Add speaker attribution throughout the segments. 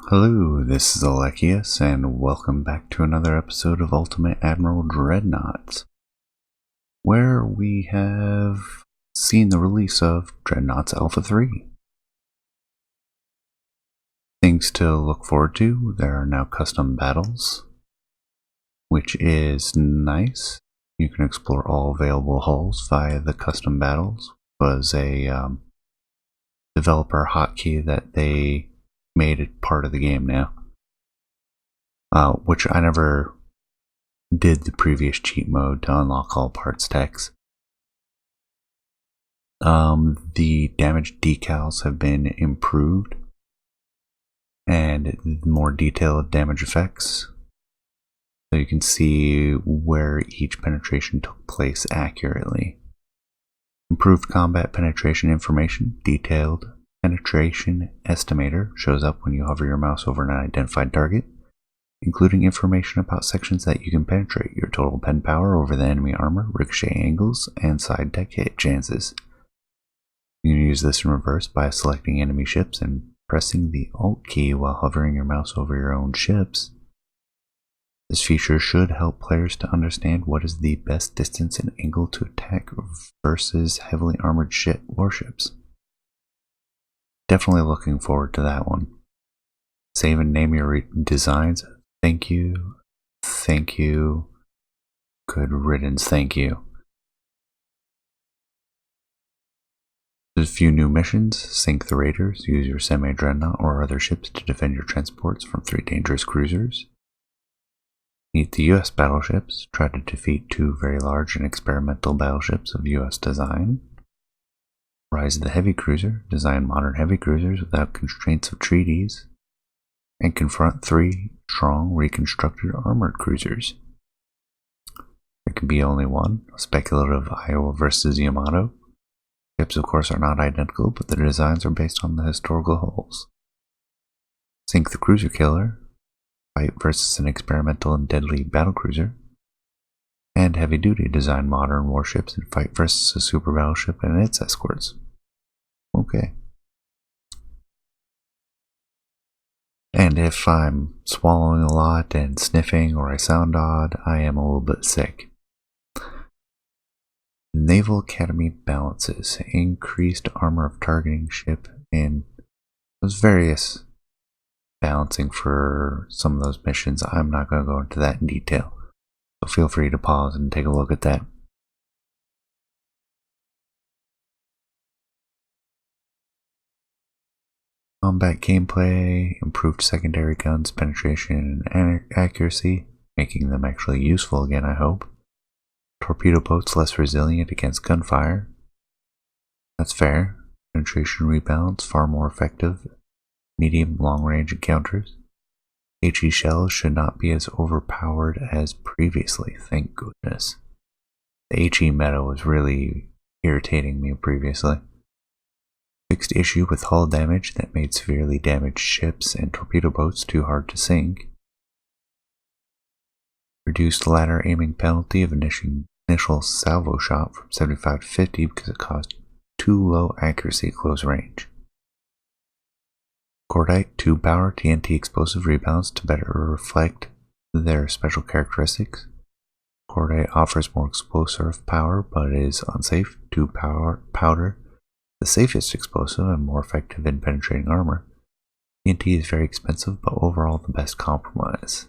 Speaker 1: Hello, this is Alekius, and welcome back to another episode of Ultimate Admiral Dreadnoughts, where we have seen the release of Dreadnoughts Alpha 3. Things to look forward to: there are now custom battles, which is nice. You can explore all available hulls via the custom battles. It was a developer hotkey that they made it part of the game now, which I never did the previous cheat mode to unlock all parts techs. The damage decals have been improved and more detailed damage effects, so you can see where each penetration took place accurately. Improved combat penetration information. Detailed penetration estimator shows up when you hover your mouse over an identified target, including information about sections that you can penetrate, your total pen power over the enemy armor, ricochet angles, and side deck hit chances. You can use this in reverse by selecting enemy ships and pressing the Alt key while hovering your mouse over your own ships. This feature should help players to understand what is the best distance and angle to attack versus heavily armored warships. Definitely looking forward to that one. Save and name your designs. Thank you. Thank you. Good riddance. Thank you. There's a few new missions. Sink the raiders. Use your semi-dreadnought or other ships to defend your transports from 3 dangerous cruisers. Meet the US battleships. Try to defeat 2 very large and experimental battleships of US design. Rise of the heavy cruiser. Design modern heavy cruisers without constraints of treaties. And confront 3 strong reconstructed armored cruisers. There can be only one. Speculative Iowa versus Yamato. Ships, of course, are not identical, but the designs are based on the historical hulls. Sink the cruiser killer. Fight versus an experimental and deadly battlecruiser. And heavy duty. Design modern warships and fight versus a super battleship and its escorts. Okay. And if I'm swallowing a lot and sniffing or I sound odd, I am a little bit sick. Naval Academy balances. Increased armor of targeting ship, and there's various balancing for some of those missions. I'm not going to go into that in detail, so feel free to pause and take a look at that. Combat gameplay. Improved secondary guns penetration and accuracy, making them actually useful again, I hope. Torpedo boats less resilient against gunfire. That's fair. Penetration rebalance far more effective. Medium long range encounters. HE shells should not be as overpowered as previously, thank goodness. The HE meta was really irritating me previously. Fixed issue with hull damage that made severely damaged ships and torpedo boats too hard to sink. Reduced ladder aiming penalty of initial salvo shot from 75 to 50 because it caused too low accuracy at close range. Cordite 2 power TNT explosive rebounds to better reflect their special characteristics. Cordite offers more explosive power but is unsafe. 2 powder, the safest explosive and more effective in penetrating armor. TNT is very expensive but overall the best compromise.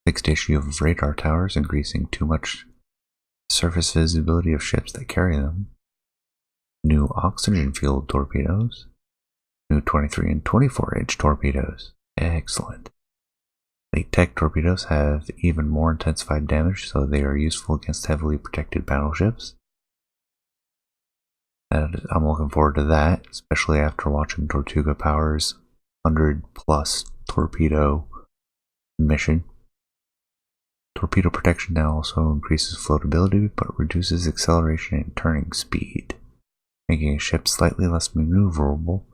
Speaker 1: Fixed issue of radar towers, increasing too much surface visibility of ships that carry them. New oxygen-fueled torpedoes. New 23 and 24 inch torpedoes. Excellent. Late tech torpedoes have even more intensified damage, so they are useful against heavily protected battleships. I'm looking forward to that, especially after watching Tortuga Power's 100+ torpedo mission. Torpedo protection now also increases floatability but reduces acceleration and turning speed, making a ship slightly less maneuverable,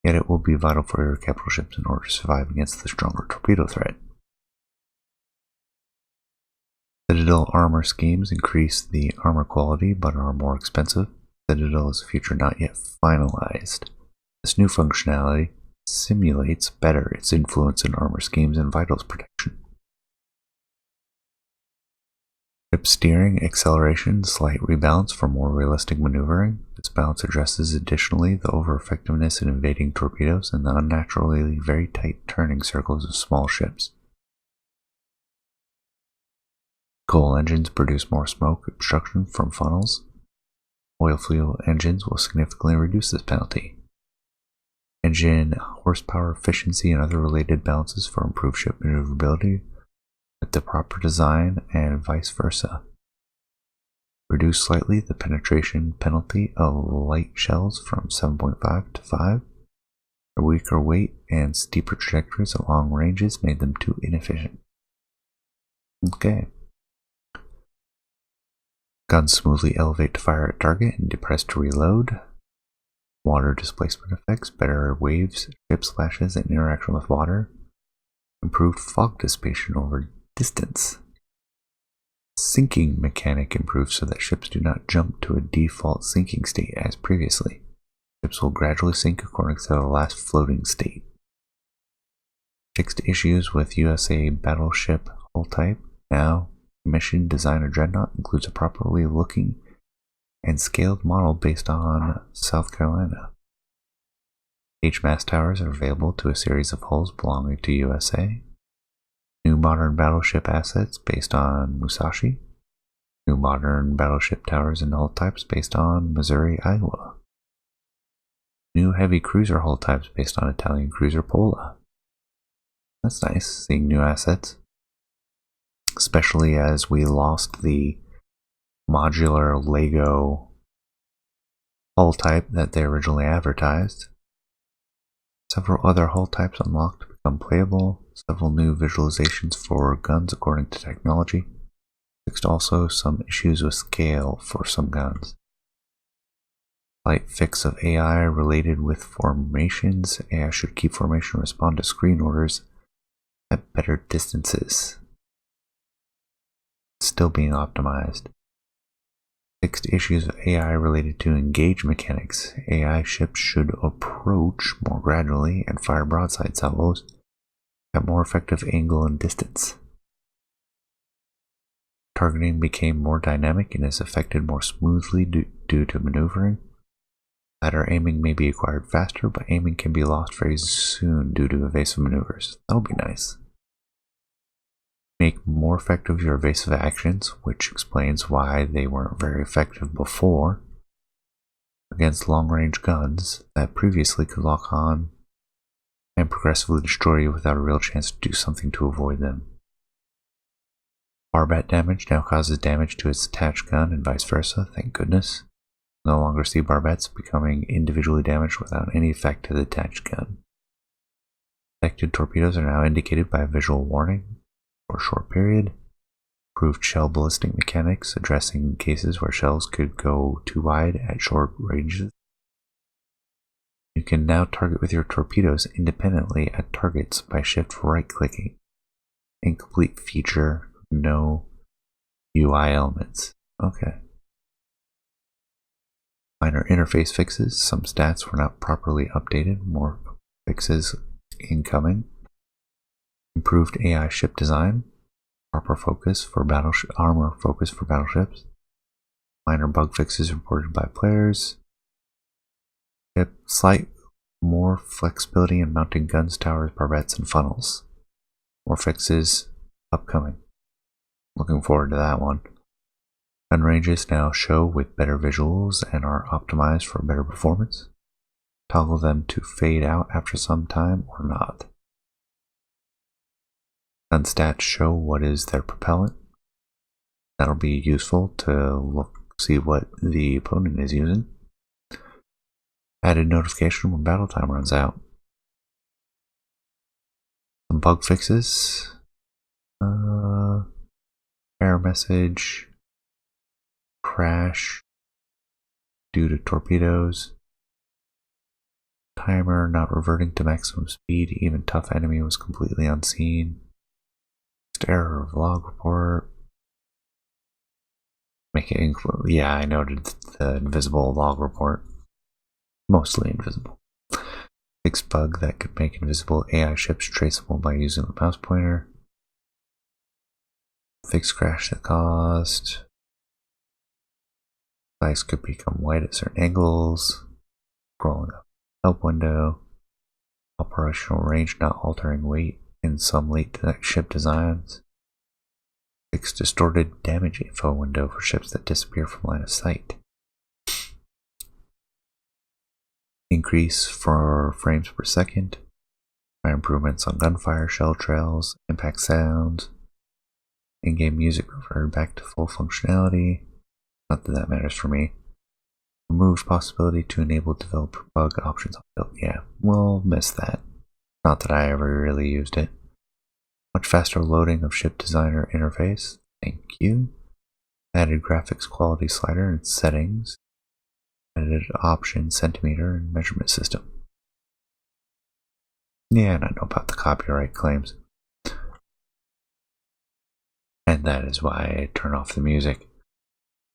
Speaker 1: yet it will be vital for your capital ships in order to survive against the stronger torpedo threat. Citadel armor schemes increase the armor quality but are more expensive. Citadel is a feature not yet finalized. This new functionality simulates better its influence in armor schemes and vitals protection. Ship steering, acceleration, slight rebalance for more realistic maneuvering. This balance addresses additionally the over-effectiveness in evading torpedoes and the unnaturally very tight turning circles of small ships. Coal engines produce more smoke obstruction from funnels. Oil fuel engines will significantly reduce this penalty. Engine horsepower efficiency and other related balances for improved ship maneuverability with the proper design and vice versa. Reduce slightly the penetration penalty of light shells from 7.5 to 5. A weaker weight and steeper trajectories at long ranges made them too inefficient. Okay. Guns smoothly elevate to fire at target and depress to reload. Water displacement effects, better waves, ship splashes, and interaction with water. Improved fog dissipation over distance. Sinking mechanic improved so that ships do not jump to a default sinking state as previously. Ships will gradually sink according to the last floating state. Fixed issues with USA battleship hull type. Now, mission designer Dreadnought includes a properly looking and scaled model based on South Carolina. H-mast towers are available to a series of hulls belonging to USA. New modern battleship assets based on Musashi. New modern battleship towers and hull types based on Missouri, Iowa. New heavy cruiser hull types based on Italian cruiser Pola. That's nice, seeing new assets. Especially as we lost the modular Lego hull type that they originally advertised. Several other hull types unlocked to become playable. Several new visualizations for guns according to technology. Fixed also some issues with scale for some guns. Slight fix of AI related with formations. AI should keep formation respond to screen orders at better distances. Still being optimized. Fixed issues of AI related to engage mechanics. AI ships should approach more gradually and fire broadside salvos at more effective angle and distance. Targeting became more dynamic and is affected more smoothly due to maneuvering. Ladder aiming may be acquired faster, but aiming can be lost very soon due to evasive maneuvers. That'll be nice. Make more effective your evasive actions, which explains why they weren't very effective before against long-range guns that previously could lock on and progressively destroy you without a real chance to do something to avoid them. Barbat damage now causes damage to its attached gun and vice versa, thank goodness. No longer see barbets becoming individually damaged without any effect to the attached gun. Affected torpedoes are now indicated by a visual warning for a short period. Improved shell ballistic mechanics, addressing cases where shells could go too wide at short ranges. You can now target with your torpedoes independently at targets by shift right-clicking. Incomplete feature, no UI elements. Okay. Minor interface fixes, some stats were not properly updated, more fixes incoming. Improved AI ship design, proper focus for armor focus for battleships. Minor bug fixes reported by players. Slight more flexibility in mounting guns, towers, barbettes, and funnels. More fixes upcoming. Looking forward to that one. Gun ranges now show with better visuals and are optimized for better performance. Toggle them to fade out after some time or not. Gun stats show what is their propellant. That'll be useful to see what the opponent is using. Added notification when battle time runs out. Some bug fixes. Error message. Crash due to torpedoes. Timer not reverting to maximum speed. Even tough enemy was completely unseen. Error of log report. Make it include. Yeah, I noted the invisible log report. Mostly invisible. Fix bug that could make invisible AI ships traceable by using the mouse pointer. Fix crash that caused. Lights could become white at certain angles. Scrolling up help window. Operational range not altering weight in some late ship designs. Fix distorted damage info window for ships that disappear from line of sight. Increase for frames per second. Improvements on gunfire, shell trails, impact sounds. In-game music reverted back to full functionality. Not that that matters for me. Removes possibility to enable developer bug options on build. Yeah, we'll miss that. Not that I ever really used it. Much faster loading of ship designer interface. Thank you. Added graphics quality slider and settings. Added option centimeter and measurement system. Yeah, and I know about the copyright claims. And that is why I turn off the music.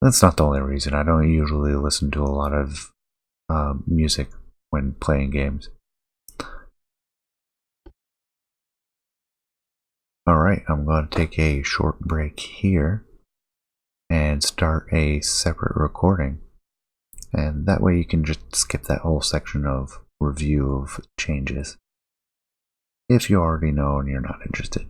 Speaker 1: That's not the only reason. I don't usually listen to a lot of music when playing games. Alright, I'm going to take a short break here and start a separate recording. And that way you can just skip that whole section of review of changes if you already know and you're not interested.